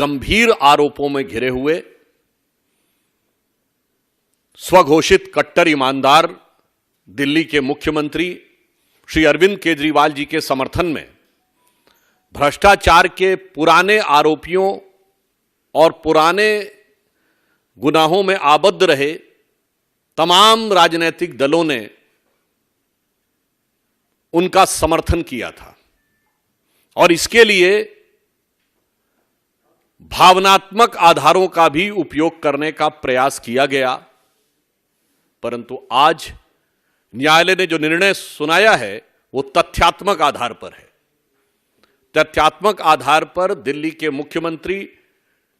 गंभीर आरोपों में घिरे हुए स्वघोषित कट्टर ईमानदार दिल्ली के मुख्यमंत्री श्री अरविंद केजरीवाल जी के समर्थन में भ्रष्टाचार के पुराने आरोपियों और पुराने गुनाहों में आबद्ध रहे तमाम राजनीतिक दलों ने उनका समर्थन किया था और इसके लिए भावनात्मक आधारों का भी उपयोग करने का प्रयास किया गया। परंतु आज न्यायालय ने जो निर्णय सुनाया है वो तथ्यात्मक आधार पर है। तथ्यात्मक आधार पर दिल्ली के मुख्यमंत्री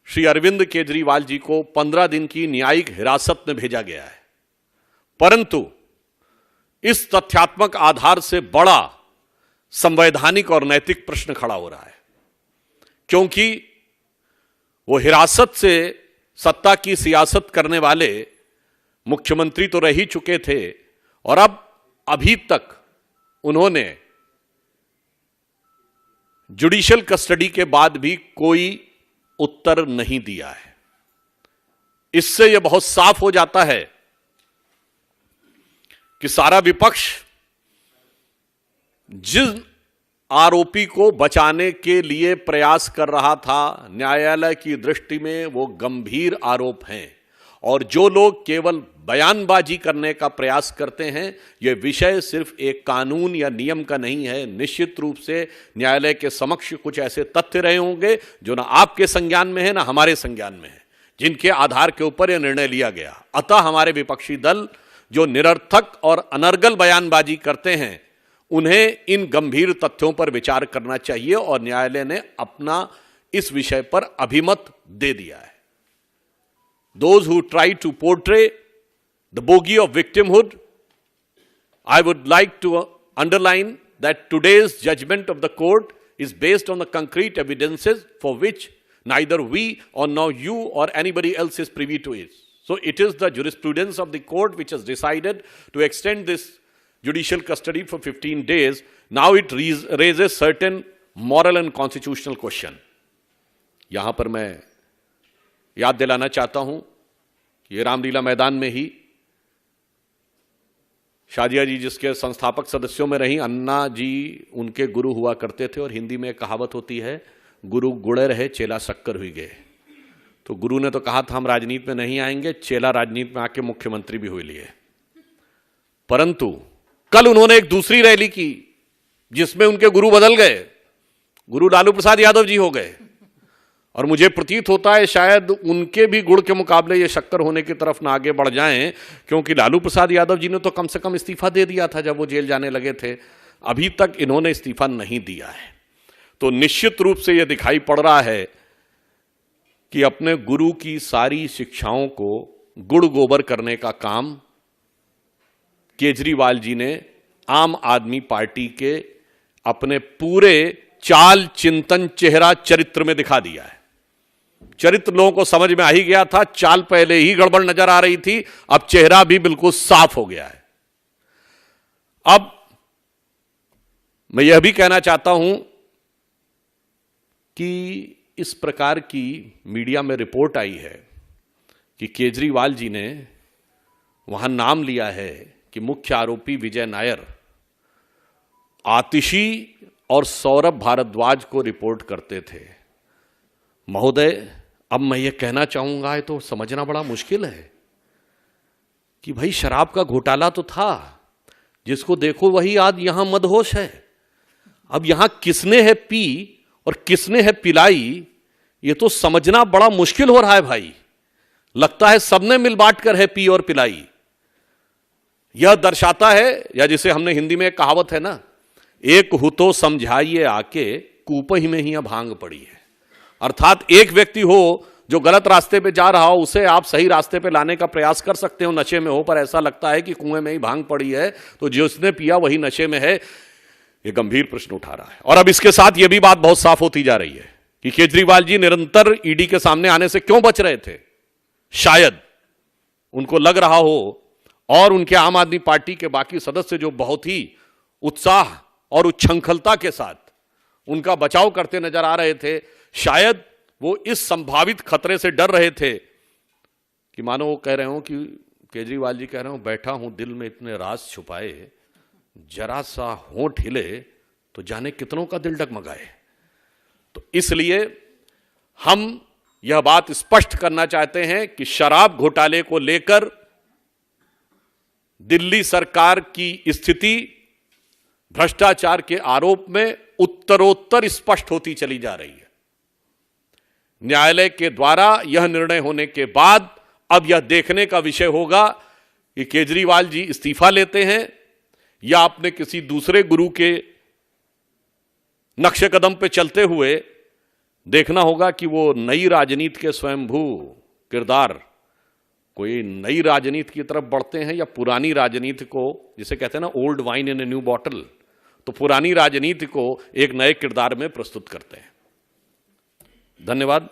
श्री अरविंद केजरीवाल जी को 15 दिन की न्यायिक हिरासत में भेजा गया है। परंतु इस तथ्यात्मक आधार से बड़ा संवैधानिक और नैतिक प्रश्न खड़ा हो रहा है, क्योंकि वो हिरासत से सत्ता की सियासत करने वाले मुख्यमंत्री तो रह ही चुके थे और अब अभी तक उन्होंने जुडिशियल कस्टडी के बाद भी कोई उत्तर नहीं दिया है। इससे यह बहुत साफ हो जाता है कि सारा विपक्ष जिस आरोपी को बचाने के लिए प्रयास कर रहा था, न्यायालय की दृष्टि में वो गंभीर आरोप हैं और जो लोग केवल बयानबाजी करने का प्रयास करते हैं, यह विषय सिर्फ एक कानून या नियम का नहीं है। निश्चित रूप से न्यायालय के समक्ष कुछ ऐसे तथ्य रहे होंगे जो ना आपके संज्ञान में है ना हमारे संज्ञान में है, जिनके आधार के ऊपर यह निर्णय लिया गया। अतः हमारे विपक्षी दल जो निरर्थक और अनर्गल बयानबाजी करते हैं, उन्हें इन गंभीर तथ्यों पर विचार करना चाहिए और न्यायालय ने अपना इस विषय पर अभिमत दे दिया है। Those who try to portray the bogey of victimhood, I would like to underline that today's judgment of the court is based on the concrete evidences for which neither we or now you or anybody else is privy to it. So it is the jurisprudence of the court which has decided to extend this judicial custody for 15 days. Now it raises certain moral and constitutional question. यहां पर मैं याद दिलाना चाहता हूं कि ये रामलीला मैदान में ही शादिया जी जिसके संस्थापक सदस्यों में रही, अन्ना जी उनके गुरु हुआ करते थे और हिंदी में एक कहावत होती है, गुरु गुड़े रहे चेला शक्कर हुई गए। तो गुरु ने तो कहा था हम राजनीति में नहीं आएंगे, चेला राजनीति में आके मुख्यमंत्री भी हुए लिए। परंतु कल उन्होंने एक दूसरी रैली की जिसमें उनके गुरु बदल गए, गुरु लालू प्रसाद यादव जी हो गए और मुझे प्रतीत होता है शायद उनके भी गुड़ के मुकाबले ये शक्कर होने की तरफ ना आगे बढ़ जाएं, क्योंकि लालू प्रसाद यादव जी ने तो कम से कम इस्तीफा दे दिया था जब वो जेल जाने लगे थे। अभी तक इन्होंने इस्तीफा नहीं दिया है। तो निश्चित रूप से यह दिखाई पड़ रहा है कि अपने गुरु की सारी शिक्षाओं को गुड़ गोबर करने का काम केजरीवाल जी ने आम आदमी पार्टी के अपने पूरे चाल चिंतन चेहरा चरित्र में दिखा दिया है। चरित्र लोगों को समझ में आ ही गया था, चाल पहले ही गड़बड़ नजर आ रही थी, अब चेहरा भी बिल्कुल साफ हो गया है। अब मैं यह भी कहना चाहता हूं कि इस प्रकार की मीडिया में रिपोर्ट आई है कि केजरीवाल जी ने वहां नाम लिया है कि मुख्य आरोपी विजय नायर आतिशी और सौरभ भारद्वाज को रिपोर्ट करते थे। महोदय, अब मैं ये कहना चाहूंगा, ये तो समझना बड़ा मुश्किल है कि भाई शराब का घोटाला तो था, जिसको देखो वही आज यहां मदहोश है। अब यहां किसने है पी और किसने है पिलाई, ये तो समझना बड़ा मुश्किल हो रहा है भाई। लगता है सबने मिल बांट कर है पी और पिलाई। यह दर्शाता है, या जिसे हमने हिंदी में एक कहावत है ना, एक हु तो समझाइए आके कूप ही में ही भांग पड़ी है। अर्थात एक व्यक्ति हो जो गलत रास्ते पे जा रहा हो, उसे आप सही रास्ते पे लाने का प्रयास कर सकते हो, नशे में हो, पर ऐसा लगता है कि कुएं में ही भांग पड़ी है, तो जिसने पिया वही नशे में है। यह गंभीर प्रश्न उठा रहा है। और अब इसके साथ यह भी बात बहुत साफ होती जा रही है कि केजरीवाल जी निरंतर ईडी के सामने आने से क्यों बच रहे थे। शायद उनको लग रहा हो और उनके आम आदमी पार्टी के बाकी सदस्य जो बहुत ही उत्साह और उच्छृंखलता के साथ उनका बचाव करते नजर आ रहे थे, शायद वो इस संभावित खतरे से डर रहे थे कि मानो वो कह रहे हो कि केजरीवाल जी कह रहे हो बैठा हूं दिल में इतने राज छुपाए, जरा सा होंठ हिले तो जाने कितनों का दिल डगमगाए। तो इसलिए हम यह बात स्पष्ट करना चाहते हैं कि शराब घोटाले को लेकर दिल्ली सरकार की स्थिति भ्रष्टाचार के आरोप में उत्तरोत्तर स्पष्ट होती चली जा रही है। न्यायालय के द्वारा यह निर्णय होने के बाद अब यह देखने का विषय होगा कि केजरीवाल जी इस्तीफा लेते हैं या अपने किसी दूसरे गुरु के नक्शे कदम पे चलते हुए देखना होगा कि वो नई राजनीति के स्वयंभू किरदार कोई नई राजनीति की तरफ बढ़ते हैं या पुरानी राजनीति को, जिसे कहते हैं ना old wine in a new bottle, तो पुरानी राजनीति को एक नए किरदार में प्रस्तुत करते हैं। धन्यवाद।